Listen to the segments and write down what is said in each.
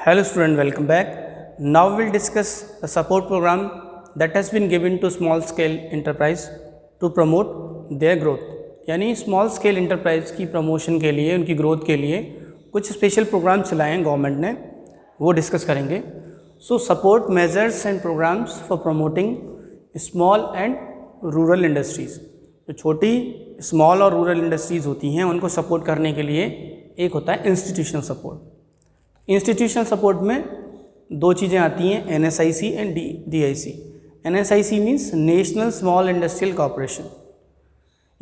Hello student, welcome back. Now we'll discuss a support program that has been given to small scale enterprise to promote their growth. यानी small scale enterprise की promotion के लिए, उनकी growth के लिए कुछ special programme चलाए हैं गवर्नमेंट ने, वो डिस्कस करेंगे. So support measures and programmes for promoting small and rural industries. जो छोटी स्मॉल और रूरल इंडस्ट्रीज़ होती हैं उनको सपोर्ट करने के लिए एक होता है इंस्टीट्यूशनल सपोर्ट. इंस्टीट्यूशनल सपोर्ट में दो चीज़ें आती हैं, NSIC and DIC. NSIC means national small industrial corporation.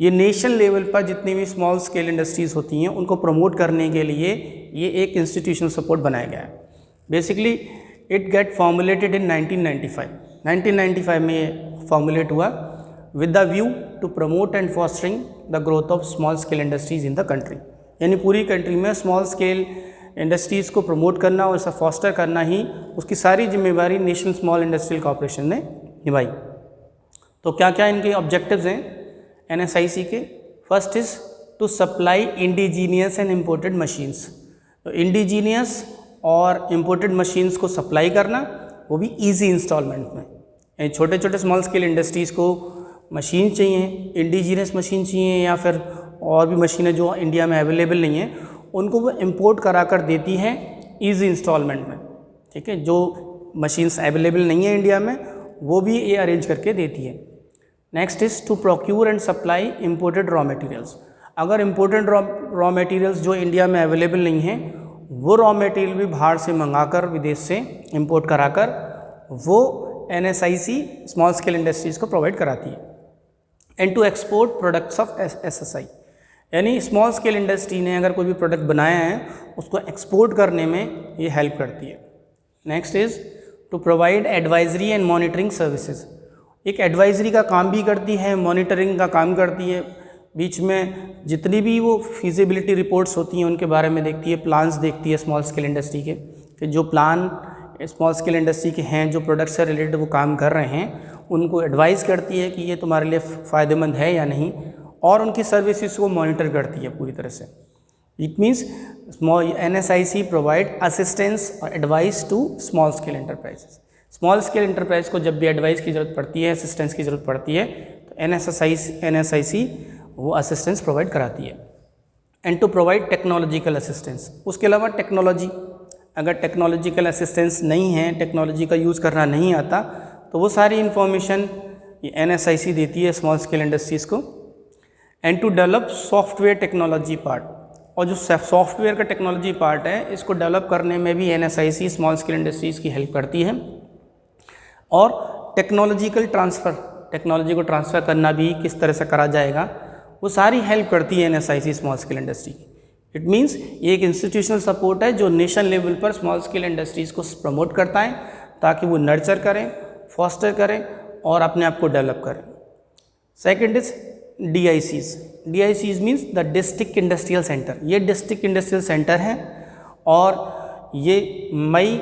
ये नेशनल लेवल पर जितनी भी स्मॉल स्केल इंडस्ट्रीज़ होती हैं उनको प्रमोट करने के लिए ये एक इंस्टीट्यूशनल सपोर्ट बनाया गया है. Basically it get formulated in 1995 में ये फॉर्मुलेट हुआ with the view to promote and fostering the growth of small scale industries in the country. यानी पूरी कंट्री में स्मॉल स्केल इंडस्ट्रीज़ को प्रमोट करना और इसे फॉस्टर करना ही उसकी सारी जिम्मेवारी नेशनल स्मॉल इंडस्ट्रियल कॉरपोरेशन ने निभाई. तो क्या क्या इनके ऑब्जेक्टिव्स हैं NSIC के? First is to supply indigenous and imported machines. तो इंडिजीनियस और इम्पोर्टेड मशीन्स को सप्लाई करना, वो भी ईजी इंस्टॉलमेंट में. छोटे छोटे स्मॉल स्केल इंडस्ट्रीज़ को मशीन चाहिए, इंडिजीनियस मशीन चाहिए या फिर और भी मशीनें जो इंडिया में अवेलेबल नहीं हैं उनको वो इंपोर्ट करा कर देती हैं ईजी इंस्टॉलमेंट में. ठीक है, जो मशीन्स अवेलेबल नहीं है इंडिया में वो भी ये अरेंज करके देती है. Next is to procure and supply imported raw materials. अगर इम्पोर्टेड रॉ मटेरियल्स जो इंडिया में अवेलेबल नहीं हैं वो रॉ मटेरियल भी बाहर से मंगाकर विदेश से इंपोर्ट कराकर वो NSIC स्मॉल स्केल इंडस्ट्रीज़ को प्रोवाइड कराती है. And to export products of SSI. यानी स्मॉल स्केल इंडस्ट्री ने अगर कोई भी प्रोडक्ट बनाया है उसको एक्सपोर्ट करने में ये हेल्प करती है. Next is to provide advisory and monitoring services. एक एडवाइजरी का काम भी करती है, मॉनिटरिंग का काम करती है. बीच में जितनी भी वो फिजिबिलिटी रिपोर्ट्स होती हैं उनके बारे में देखती है, प्लान्स देखती है स्मॉल स्केल इंडस्ट्री के, कि जो प्लान स्मॉल स्केल इंडस्ट्री के हैं, जो प्रोडक्ट से रिलेटेड वो काम कर रहे हैं उनको एडवाइस करती है कि ये तुम्हारे लिए फ़ायदेमंद है या नहीं, और उनकी सर्विसेज को मॉनिटर करती है पूरी तरह से. It means NSIC provide assistance और advice to small scale enterprises. Small scale enterprise को जब भी एडवाइस की ज़रूरत पड़ती है, असिस्टेंस की ज़रूरत पड़ती है, तो NSIC वो असिस्टेंस प्रोवाइड कराती है. And to provide technological assistance. उसके अलावा टेक्नोलॉजी, अगर टेक्नोलॉजिकल असिस्टेंस नहीं है, टेक्नोलॉजी का यूज़ करना नहीं आता, तो वो सारी इन्फॉर्मेशन ये NSIC देती है स्मॉल स्केल इंडस्ट्रीज़ को. And to develop software technology part. और जो सॉफ्टवेयर का टेक्नोलॉजी पार्ट है इसको डेवलप करने में भी NSIC स्मॉल स्केल इंडस्ट्रीज़ की हेल्प करती है. और टेक्नोलॉजिकल ट्रांसफ़र, टेक्नोलॉजी को ट्रांसफ़र करना भी किस तरह से करा जाएगा वो सारी हेल्प करती है NSIC स्मॉल स्केल इंडस्ट्री की. इट मीन्स ये एक इंस्टीट्यूशनल सपोर्ट है जो नेशनल लेवल पर स्मॉल स्केल इंडस्ट्रीज़ को प्रमोट करता है ताकि वो नर्चर करें, फॉस्टर करें और अपने आप को डेवलप करें. Second is DICs. DICs means the district industrial centre. ये डिस्ट्रिक्ट इंडस्ट्रियल सेंटर है और ये मई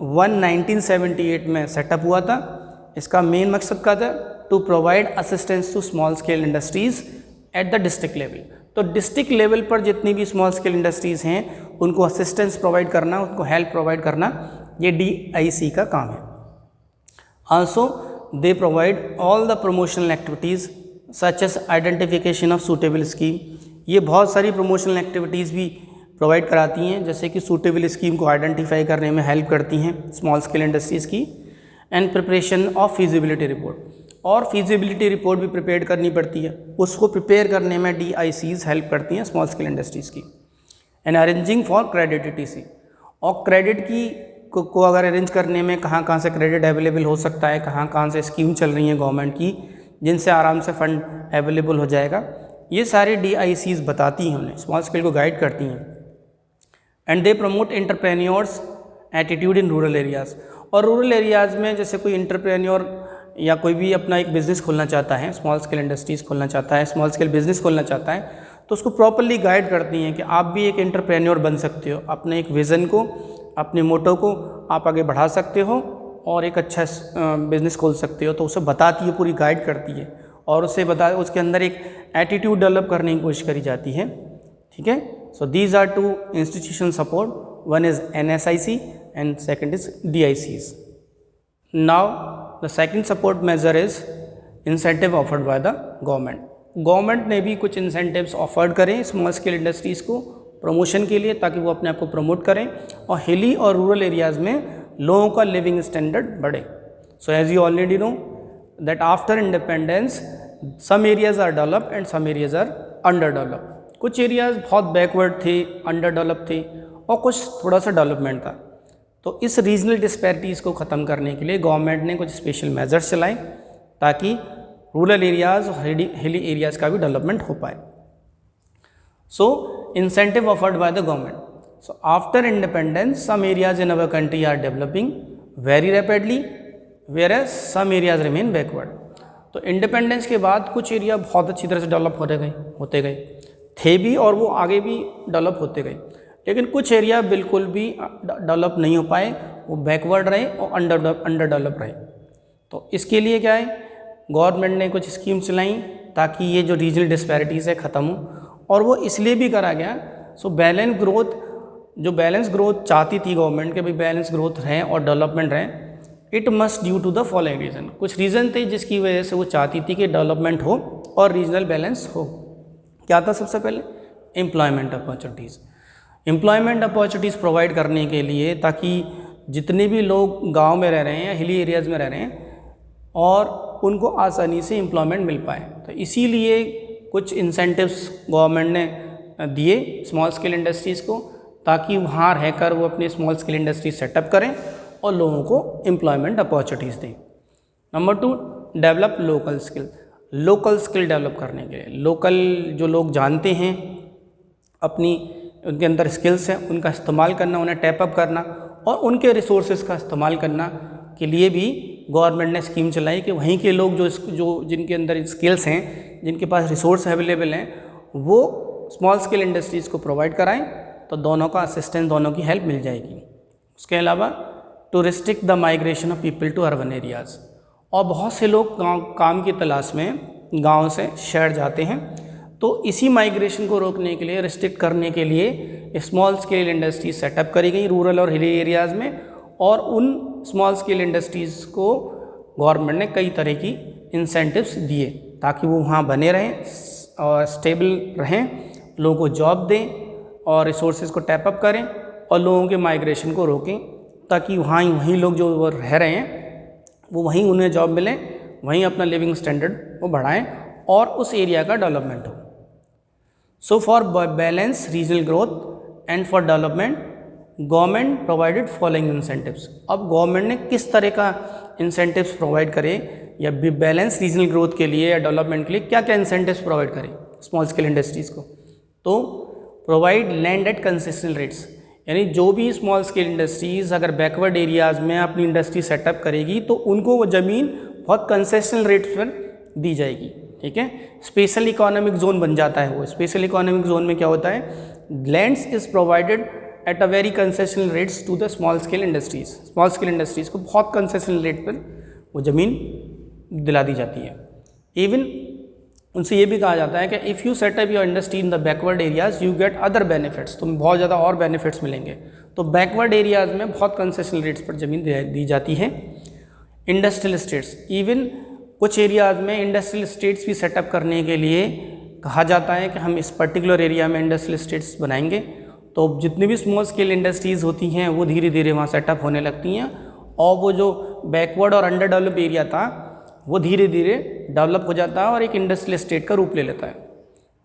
1978 में सेटअप हुआ था. इसका मेन मकसद क्या था? To provide assistance to small scale industries at the district level. तो डिस्ट्रिक्ट लेवल पर जितनी भी स्मॉल स्केल इंडस्ट्रीज़ हैं उनको असिस्टेंस प्रोवाइड करना, उनको हेल्प प्रोवाइड करना, ये DIC का काम है. Also they provide all the promotional activities such as identification of suitable scheme. ये बहुत सारी प्रमोशनल एक्टिविटीज़ भी प्रोवाइड कराती हैं, जैसे कि सूटेबल स्कीम को आइडेंटिफाई करने में हेल्प करती हैं स्मॉल स्केल इंडस्ट्रीज़ की. And preparation of feasibility report. और फिजिबिलिटी रिपोर्ट भी प्रिपेयर करनी पड़ती है, उसको प्रिपेयर करने में DICs हेल्प करती हैं स्मॉल स्केल इंडस्ट्रीज़ की. And arranging for credit ETC. और क्रेडिट की को अगर अरेंज करने में कहाँ कहाँ से क्रेडिट अवेलेबल हो सकता है, कहाँ कहाँ से स्कीम चल रही हैं गवर्नमेंट की जिनसे आराम से फ़ंड अवेलेबल हो जाएगा, ये सारी DICs बताती हैं, उन्हें स्मॉल स्केल को गाइड करती हैं. And they promote entrepreneurs attitude in rural areas. और रूरल एरियाज़ में जैसे कोई एंटरप्रेन्योर या कोई भी अपना एक बिज़नेस खोलना चाहता है, स्मॉल स्केल इंडस्ट्रीज़ खोलना चाहता है, स्मॉल स्केल बिज़नेस खोलना चाहता है, तो उसको प्रॉपरली गाइड करती हैं कि आप भी एक एंटरप्रेन्योर बन सकते हो. अपने एक विज़न को, अपने मोटो को आप आगे बढ़ा सकते हो और एक अच्छा बिज़नेस खोल सकते हो. तो उसे बताती है, पूरी गाइड करती है और उसके अंदर एक एटीट्यूड डेवलप करने की कोशिश करी जाती है. ठीक है. So these are two institutional support. One is NSIC, and second is DICs. Now the second support measure is incentive offered by the government. Government ने भी कुछ इंसेंटिव्स ऑफर्ड करें स्मॉल स्केल इंडस्ट्रीज़ को प्रमोशन के लिए, ताकि वो अपने आप को प्रमोट करें और हिली और रूरल एरियाज़ में लोगों का लिविंग स्टैंडर्ड बढ़े. So as you already know that after independence some areas are developed and some areas are under developed. कुछ एरियाज़ बहुत बैकवर्ड थे, अंडर डेवलप थे, और कुछ थोड़ा सा डेवलपमेंट था. तो इस रीजनल डिस्पैरिटीज़ को ख़त्म करने के लिए गवर्नमेंट ने कुछ स्पेशल मेजर्स चलाए ताकि रूरल एरियाज़ और हिली एरियाज़ का भी डेवलपमेंट हो पाए. So incentive offered by the government. So after independence some areas in our country are developing very rapidly where as some areas remain backward. तो independence के बाद कुछ एरिया बहुत अच्छी तरह से डेवलप होते गए थे भी, और वो आगे भी डेवलप होते गए, लेकिन कुछ एरिया बिल्कुल भी डेवलप नहीं हो पाए, वो बैकवर्ड रहे और अंडर डेवलप रहे. तो इसके लिए क्या है, गवर्नमेंट ने कुछ स्कीम चलाई ताकि ये जो रीजनल डिस्पैरिटीज़ है ख़त्म हो, और वो इसलिए भी करा गया. सो बैलेंस ग्रोथ चाहती थी गवर्नमेंट के भाई बैलेंस ग्रोथ रहे और डेवलपमेंट रहे. It must due to the following reason. कुछ रीज़न थे जिसकी वजह से वो चाहती थी कि डेवलपमेंट हो और रीजनल बैलेंस हो. क्या था? सबसे पहले employment opportunities. Employment opportunities provide करने के लिए, ताकि जितने भी लोग गांव में रह रहे हैं या हिली एरियाज़ में रह रहे हैं और उनको आसानी से एम्प्लॉयमेंट मिल पाए, तो इसीलिए कुछ इंसेंटिव्स गवर्नमेंट ने दिए स्मॉल स्केल इंडस्ट्रीज़ को, ताकि वहाँ रहकर वो अपनी स्मॉल स्केल इंडस्ट्री सेटअप करें और लोगों को एम्प्लॉयमेंट अपॉर्चुनिटीज़ दें. Number 2, develop local skill. Local skill develop करने के लिए लोकल जो लोग जानते हैं अपनी उनके अंदर स्किल्स हैं, उनका इस्तेमाल करना, उन्हें टैपअप करना और उनके रिसोर्सेज का इस्तेमाल करना के लिए भी गवर्नमेंट ने स्कीम चलाई कि वहीं के लोग जो जिनके अंदर स्किल्स हैं, जिनके पास रिसोर्स अवेलेबल हैं, वो स्मॉल स्केल इंडस्ट्रीज़ को प्रोवाइड कराएं, तो दोनों का असिस्टेंस, दोनों की हेल्प मिल जाएगी. उसके अलावा to restrict the migration of people to urban areas. और बहुत से लोग काम की तलाश में गाँव से शहर जाते हैं, तो इसी माइग्रेशन को रोकने के लिए, रिस्ट्रिक्ट करने के लिए स्मॉल स्केल इंडस्ट्रीज सेटअप करी गई रूरल और हिली एरियाज़ में, और उन स्मॉल स्केल इंडस्ट्रीज़ को गवर्नमेंट ने कई तरह की इंसेंटिव्स दिए ताकि वो वहाँ बने रहें और स्टेबल रहें, लोगों को जॉब दें और रिसोर्सेज को टैपअप करें और लोगों के माइग्रेशन को रोकें, ताकि वहीं लोग जो वो रह रहे हैं वो वहीं उन्हें जॉब मिले, वहीं अपना लिविंग स्टैंडर्ड वो बढ़ाएं और उस एरिया का डेवलपमेंट हो. So for balance regional growth and for development government provided following incentives. अब गवर्नमेंट ने किस तरह का इंसेंटिव्स प्रोवाइड करे, या बैलेंस रीजनल ग्रोथ के लिए या डेवलपमेंट के लिए क्या क्या इंसेंटिव्स प्रोवाइड करें स्मॉल स्केल इंडस्ट्रीज़ को. तो provide land at concessional rates, यानी जो भी स्मॉल स्केल इंडस्ट्रीज़ अगर बैकवर्ड एरियाज़ में अपनी इंडस्ट्री सेटअप करेगी तो उनको वो ज़मीन बहुत कंसेशनल रेट्स पर दी जाएगी. ठीक है, स्पेशल इकोनॉमिक जोन बन जाता है वो. स्पेशल इकोनॉमिक जोन में क्या होता है, lands is provided at a very concessional rates to the small scale industries. Small scale industries को बहुत कंसेशनल रेट पर वो ज़मीन दिला दी जाती है. इवन उनसे ये भी कहा जाता है कि if you setup your industry in the backward areas you get other benefits. तुम्हें बहुत ज़्यादा और बेनिफिट्स मिलेंगे. तो बैकवर्ड एरियाज़ में बहुत कंसेशनल रेट्स पर ज़मीन दी जाती है. इंडस्ट्रियल स्टेट्स, इवन कुछ एरियाज़ में इंडस्ट्रियल स्टेट्स भी सेटअप करने के लिए कहा जाता है कि हम इस पर्टिकुलर एरिया में इंडस्ट्रियल स्टेट्स बनाएंगे. तो जितनी भी स्मॉल स्केल इंडस्ट्रीज़ होती हैं वो धीरे धीरे वहाँ सेटअप होने लगती हैं, और वो जो बैकवर्ड और अंडर डेवलप एरिया था वो धीरे धीरे डेवलप हो जाता है और एक इंडस्ट्रियल स्टेट का रूप ले लेता है.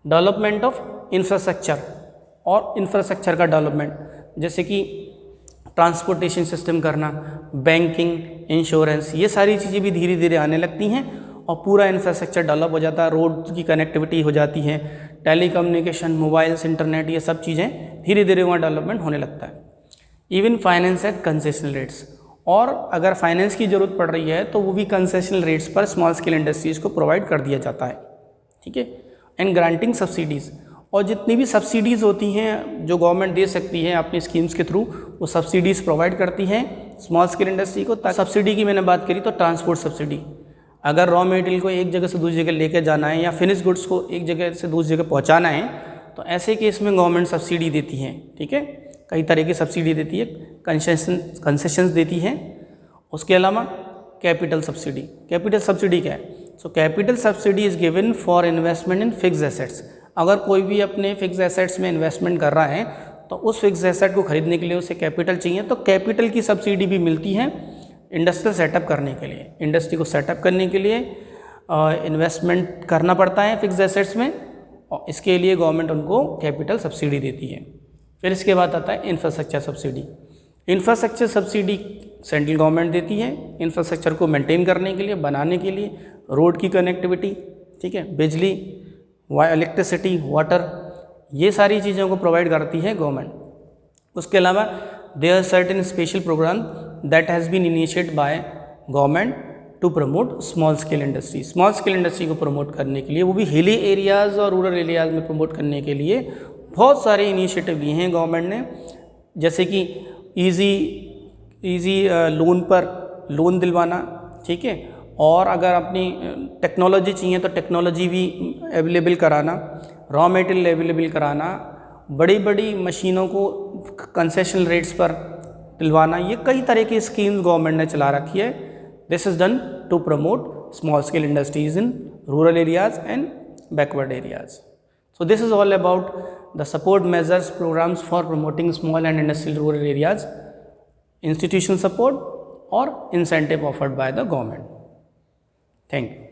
डेवलपमेंट ऑफ इंफ्रास्ट्रक्चर, और इंफ्रास्ट्रक्चर का डेवलपमेंट जैसे कि ट्रांसपोर्टेशन सिस्टम करना, बैंकिंग, इंश्योरेंस, ये सारी चीज़ें भी धीरे धीरे आने लगती हैं और पूरा इंफ्रास्ट्रक्चर डेवलप हो जाता है. रोड की कनेक्टिविटी हो जाती है, टेलीकम्युनिकेशन, मोबाइल्स, इंटरनेट, ये सब चीज़ें धीरे धीरे वहाँ डेवलपमेंट होने लगता है. Even finance at concessional rates, और अगर फाइनेंस की ज़रूरत पड़ रही है तो वो भी कंसेशनल रेट्स पर स्मॉल स्केल इंडस्ट्रीज़ को प्रोवाइड कर दिया जाता है. ठीक है. एंड ग्रांटिंग सब्सिडीज़, और जितनी भी सब्सिडीज़ होती हैं जो गवर्नमेंट दे सकती है अपनी स्कीम्स के थ्रू, वो सब्सिडीज़ प्रोवाइड करती हैं स्मॉल स्केल इंडस्ट्री को. सब्सिडी की मैंने बात करी तो ट्रांसपोर्ट सब्सिडी, अगर रॉ मटेरियल को एक जगह से दूसरी जगह लेकर जाना है या फिनिश गुड्स को एक जगह से दूसरी जगह पहुंचाना है, तो ऐसे केस में गवर्नमेंट सब्सिडी देती है. ठीक है, कई तरह की सब्सिडी देती है. कंसेशंस देती है। उसके अलावा कैपिटल सब्सिडी, कैपिटल सब्सिडी क्या है? So capital subsidy is given for investment in fix assets. अगर कोई भी अपने फिक्स एसेट्स में इन्वेस्टमेंट कर रहा है तो उस फिक्स एसेट को खरीदने के लिए उसे कैपिटल चाहिए, तो कैपिटल की सब्सिडी भी मिलती है इंडस्ट्रियल सेटअप करने के लिए। इंडस्ट्री को सेटअप करने के लिए इन्वेस्टमेंट करना पड़ता है फिक्स एसेट्स में, और इसके लिए गवर्नमेंट उनको कैपिटल सब्सिडी देती है। फिर इसके बाद आता है infrastructure subsidy. Infrastructure subsidy central government देती है इंफ्रास्ट्रक्चर को मेंटेन करने के लिए, बनाने के लिए, रोड की कनेक्टिविटी, ठीक है, बिजली, इलेक्ट्रिसिटी, वाटर, ये सारी चीज़ों को प्रोवाइड करती है गवर्नमेंट। उसके अलावा there are certain special program that has been initiated by government to promote small scale industry. Small scale industry को प्रमोट करने के लिए, वो भी हिली एरियाज़ और रूरल एरियाज़ में प्रमोट करने के लिए बहुत सारे इनिशिएटिव लिए हैं गवर्नमेंट ने, जैसे कि ईजी लोन पर लोन दिलवाना, ठीक है, और अगर अपनी टेक्नोलॉजी चाहिए तो टेक्नोलॉजी भी अवेलेबल कराना, रॉ मटेरियल अवेलेबल कराना, बड़ी बड़ी मशीनों को कंसेशन रेट्स पर दिलवाना, ये कई तरह की स्कीम्स गवर्नमेंट ने चला रखी है। This is done to promote small scale industries in rural areas and backward areas. So this is all about the support measures programs for promoting small and industrial rural areas, institutional support or incentive offered by the government. Thank you.